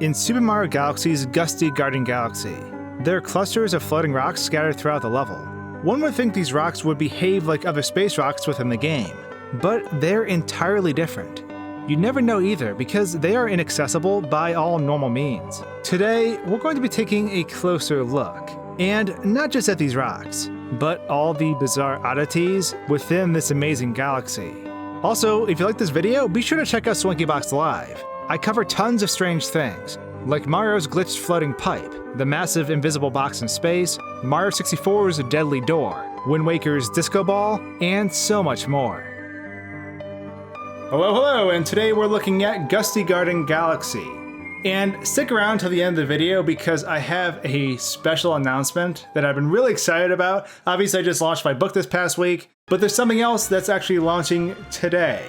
In Super Mario Galaxy's Gusty Garden Galaxy, there are clusters of floating rocks scattered throughout the level. One would think these rocks would behave like other space rocks within the game, but they're entirely different. You'd never know either because they are inaccessible by all normal means. Today, we're going to be taking a closer look, and not just at these rocks, but all the bizarre oddities within this amazing galaxy. Also, if you like this video, be sure to check out SwankyBox Live. I cover tons of strange things, like Mario's glitched floating pipe, the massive invisible box in space, Mario 64's deadly door, Wind Waker's disco ball, and so much more. Hello, and today we're looking at Gusty Garden Galaxy. And stick around till the end of the video because I have a special announcement that I've been really excited about. Obviously, I just launched my book this past week, but there's something else that's actually launching today.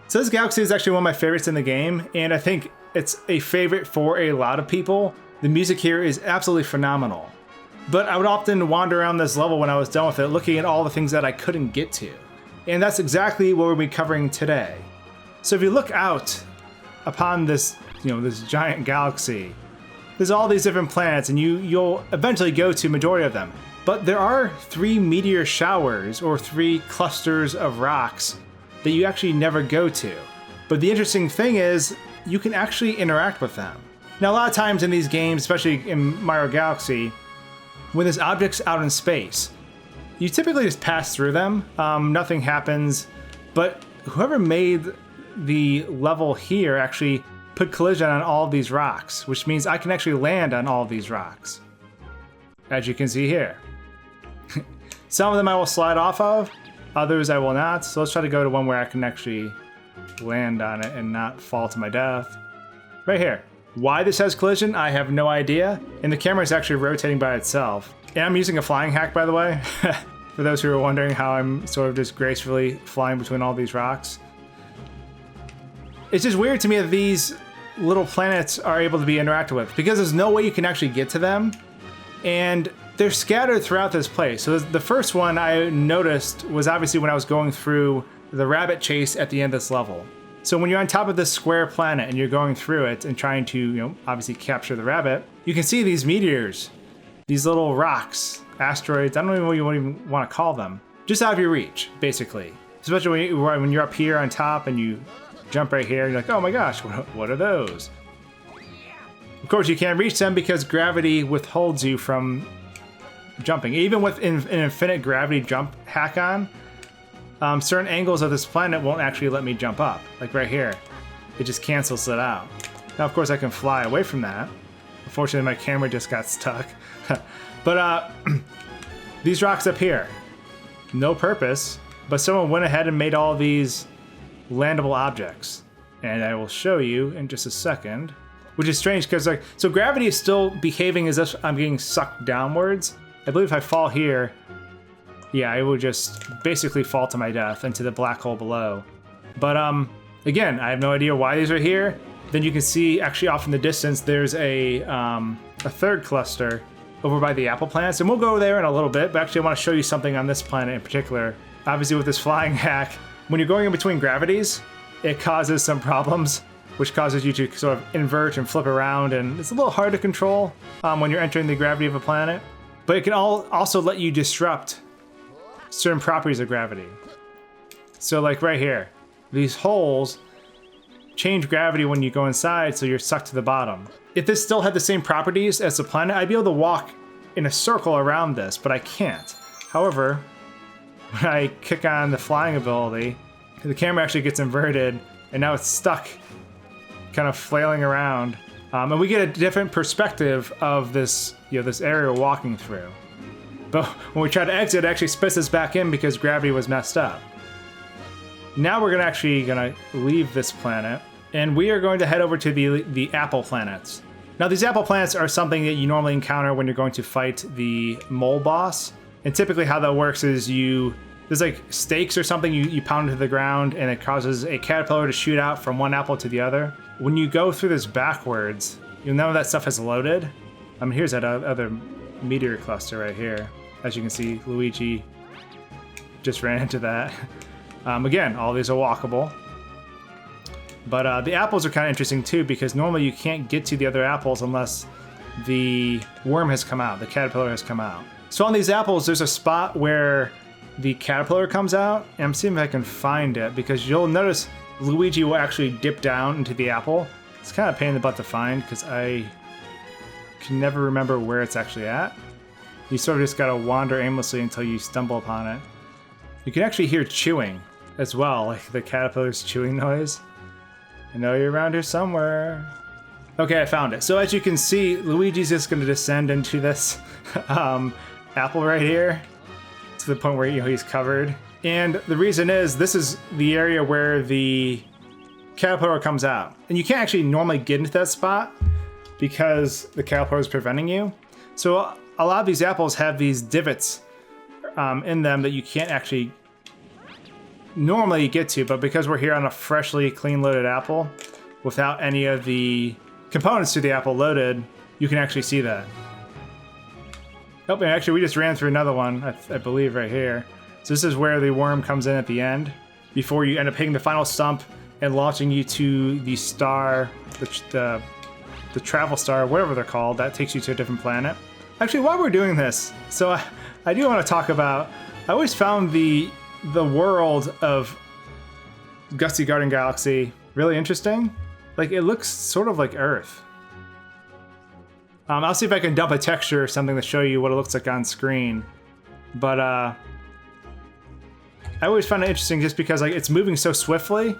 So this galaxy is actually one of my favorites in the game, and I think it's a favorite for a lot of people. The music here is absolutely phenomenal. But I would often wander around this level when I was done with it, looking at all the things that I couldn't get to. And that's exactly what we'll be covering today. So if you look out upon this, this giant galaxy, there's all these different planets, and you'll eventually go to majority of them. But there are 3 meteor showers, or 3 clusters of rocks, that you actually never go to. But the interesting thing is, you can actually interact with them. Now, a lot of times in these games, especially in Mario Galaxy, when there's objects out in space, you typically just pass through them. Nothing happens, but whoever made the level here actually put collision on all of these rocks, which means I can actually land on all of these rocks, as you can see here. Some of them I will slide off of, others I will not, so let's try to go to one where I can actually land on it and not fall to my death. Right here. Why this has collision, I have no idea, and the camera is actually rotating by itself. And I'm using a flying hack, by the way, for those who are wondering how I'm sort of just gracefully flying between all these rocks. It's just weird to me that these little planets are able to be interacted with, because there's no way you can actually get to them, and they're scattered throughout this place. So the first one I noticed was obviously when I was going through the rabbit chase at the end of this level. So when you're on top of this square planet and you're going through it and trying to, obviously capture the rabbit, you can see these meteors, these little rocks, asteroids, I don't even know what you even want to call them, just out of your reach, basically. Especially when you're up here on top and you jump right here, and you're like, oh my gosh, what are those? Of course, you can't reach them because gravity withholds you from jumping. Even with an infinite gravity jump hack on, certain angles of this planet won't actually let me jump up. Like right here, it just cancels it out. Now, of course, I can fly away from that. Unfortunately, my camera just got stuck. But these rocks up here, no purpose, but someone went ahead and made all these landable objects. And I will show you in just a second, which is strange because so gravity is still behaving as if I'm getting sucked downwards. I believe if I fall here, yeah, I will just basically fall to my death into the black hole below. But again, I have no idea why these are here. Then you can see actually off in the distance, there's a third cluster over by the apple planets, and we'll go there in a little bit, but actually I want to show you something on this planet in particular. Obviously with this flying hack, when you're going in between gravities, it causes some problems, which causes you to sort of invert and flip around, and it's a little hard to control when you're entering the gravity of a planet. But it can also let you disrupt certain properties of gravity. So like right here, these holes change gravity when you go inside, so you're sucked to the bottom. If this still had the same properties as the planet, I'd be able to walk in a circle around this, but I can't. However, when I kick on the flying ability, the camera actually gets inverted, and now it's stuck, kind of flailing around. And we get a different perspective of this, this area we're walking through. But when we try to exit, it actually spits us back in because gravity was messed up. Now we're gonna leave this planet, and we are going to head over to the apple planets. Now these apple planets are something that you normally encounter when you're going to fight the mole boss. And typically how that works is there's like stakes or something you pound into the ground, and it causes a caterpillar to shoot out from one apple to the other. When you go through this backwards, none of that stuff has loaded. Here's that other meteor cluster right here. As you can see, Luigi just ran into that. Again, all these are walkable. But the apples are kind of interesting too, because normally you can't get to the other apples unless the worm has come out, the caterpillar has come out. So on these apples, there's a spot where the caterpillar comes out, and I'm seeing if I can find it, because you'll notice Luigi will actually dip down into the apple. It's kind of a pain in the butt to find, because I can never remember where it's actually at. You sort of just gotta wander aimlessly until you stumble upon it. You can actually hear chewing as well, like the caterpillar's chewing noise. I know you're around here somewhere. Okay, I found it. So as you can see, Luigi's just gonna descend into this apple right here, to the point where he's covered. And the reason is, this is the area where the caterpillar comes out. And you can't actually normally get into that spot because the caterpillar is preventing you. So a lot of these apples have these divots in them that you can't actually normally get to, but because we're here on a freshly clean loaded apple without any of the components to the apple loaded, you can actually see that. Oh, and actually we just ran through another one, I believe right here. So this is where the worm comes in at the end, before you end up hitting the final stump and launching you to the star, the travel star, whatever they're called, that takes you to a different planet. Actually, while we're doing this, so I do want to talk about, I always found the world of Gusty Garden Galaxy really interesting. Like, it looks sort of like Earth. I'll see if I can dump a texture or something to show you what it looks like on screen. But I always find it interesting just because like it's moving so swiftly,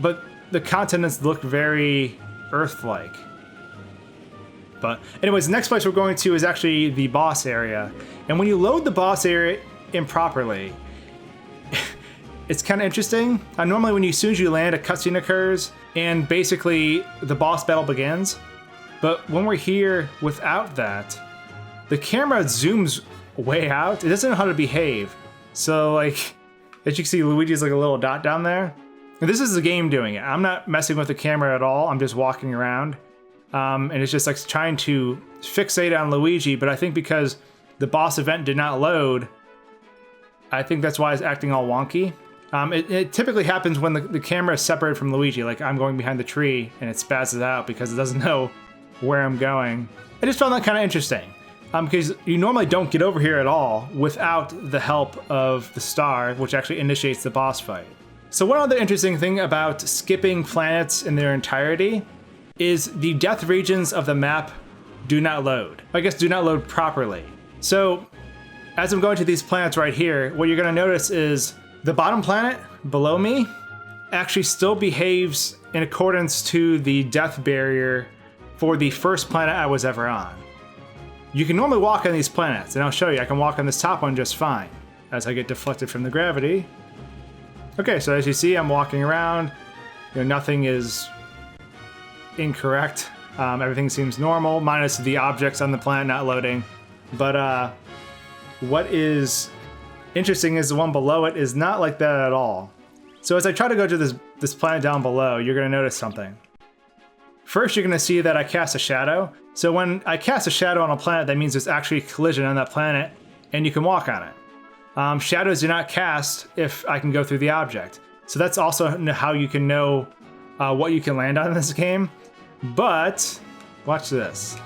but the continents look very Earth-like. But anyways, the next place we're going to is actually the boss area. And when you load the boss area improperly, it's kind of interesting. Normally when as soon as you land, a cutscene occurs and basically the boss battle begins. But when we're here without that, the camera zooms way out. It doesn't know how to behave. So like, as you can see, Luigi's like a little dot down there. And this is the game doing it. I'm not messing with the camera at all. I'm just walking around. And it's just like trying to fixate on Luigi, but I think because the boss event did not load, I think that's why it's acting all wonky. It typically happens when the camera is separated from Luigi, like I'm going behind the tree and it spazzes out because it doesn't know where I'm going. I just found that kind of interesting, because you normally don't get over here at all without the help of the star, which actually initiates the boss fight. So one other interesting thing about skipping planets in their entirety is the death regions of the map do not load. I guess do not load properly. So as I'm going to these planets right here, what you're gonna notice is the bottom planet below me actually still behaves in accordance to the death barrier for the first planet I was ever on. You can normally walk on these planets, and I'll show you, I can walk on this top one just fine as I get deflected from the gravity. Okay, so as you see, I'm walking around, nothing is incorrect. Everything seems normal, minus the objects on the planet not loading. But what is interesting is the one below it is not like that at all. So as I try to go to this planet down below, you're gonna notice something. First, you're gonna see that I cast a shadow. So when I cast a shadow on a planet, that means there's actually a collision on that planet, and you can walk on it. Shadows do not cast if I can go through the object. So that's also how you can know what you can land on in this game. But, watch this.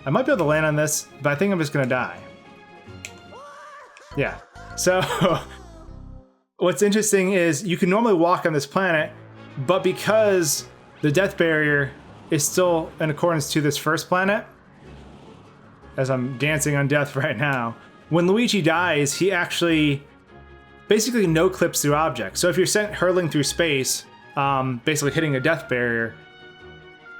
I might be able to land on this, but I think I'm just gonna die. Yeah, so what's interesting is you can normally walk on this planet, but because the death barrier is still in accordance to this first planet, as I'm dancing on death right now, when Luigi dies, he actually basically no-clips through objects. So if you're sent hurtling through space, basically hitting a death barrier,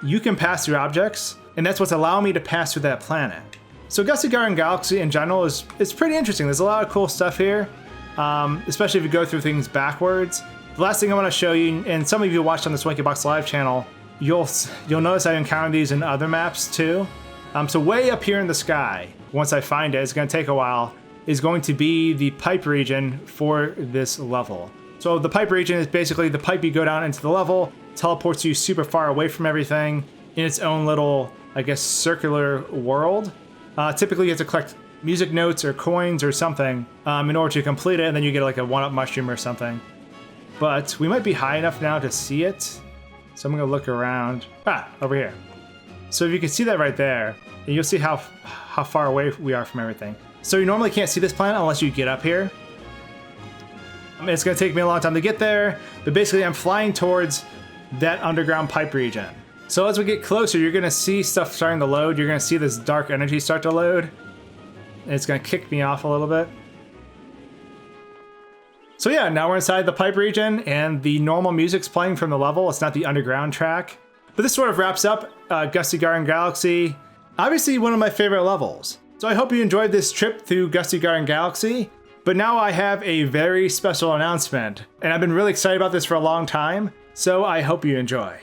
you can pass through objects, and that's what's allowing me to pass through that planet. So Gusty Garden Galaxy in general is pretty interesting. There's a lot of cool stuff here, especially if you go through things backwards. The last thing I want to show you, and some of you watched on the SwankyBox live channel, you'll notice I encountered these in other maps too. So way up here in the sky, once I find it, it's going to take a while, is going to be the pipe region for this level. So the pipe region is basically the pipe you go down into the level, teleports you super far away from everything in its own little, I guess, circular world. Typically you have to collect music notes or coins or something in order to complete it, and then you get like a one-up mushroom or something. but we might be high enough now to see it. So I'm gonna look around. Over here. So if you can see that right there, and you'll see how far away we are from everything. So you normally can't see this planet unless you get up here. It's gonna take me a long time to get there, but basically I'm flying towards that underground pipe region. So as we get closer, you're gonna see stuff starting to load. You're gonna see this dark energy start to load. And it's gonna kick me off a little bit. So yeah, now we're inside the pipe region and the normal music's playing from the level. It's not the underground track. But this sort of wraps up Gusty Garden Galaxy. Obviously one of my favorite levels. So I hope you enjoyed this trip through Gusty Garden Galaxy. But now I have a very special announcement. And I've been really excited about this for a long time. So I hope you enjoy.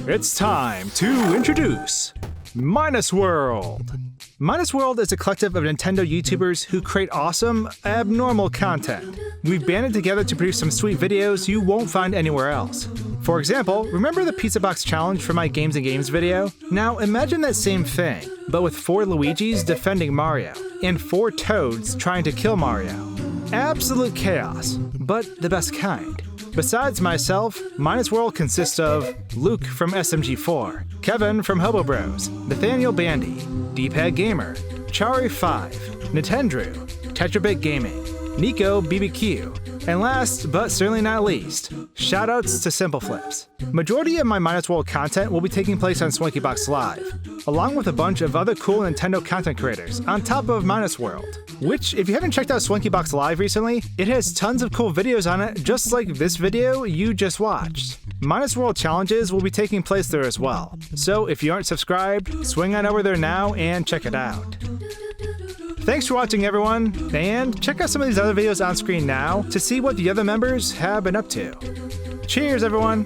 It's time to introduce Minus World. Minus World is a collective of Nintendo YouTubers who create awesome, abnormal content. We've banded together to produce some sweet videos you won't find anywhere else. For example, remember the Pizza Box Challenge from my Games and Games video? Now imagine that same thing, but with 4 Luigis defending Mario, and 4 Toads trying to kill Mario. Absolute chaos, but the best kind. Besides myself, Minus World consists of Luke from SMG4, Kevin from Hobo Bros, Nathaniel Bandy, D-Pad Gamer, Chari5, Nintendrew, Tetrabit Gaming, Nico BBQ, and last but certainly not least, shoutouts to Simple Flips. Majority of my Minus World content will be taking place on SwankyBox Live, along with a bunch of other cool Nintendo content creators on top of Minus World. Which, if you haven't checked out SwankyBox Live recently, it has tons of cool videos on it, just like this video you just watched. Minus World challenges will be taking place there as well. So if you aren't subscribed, swing on over there now and check it out. Thanks for watching everyone, and check out some of these other videos on screen now to see what the other members have been up to. Cheers everyone!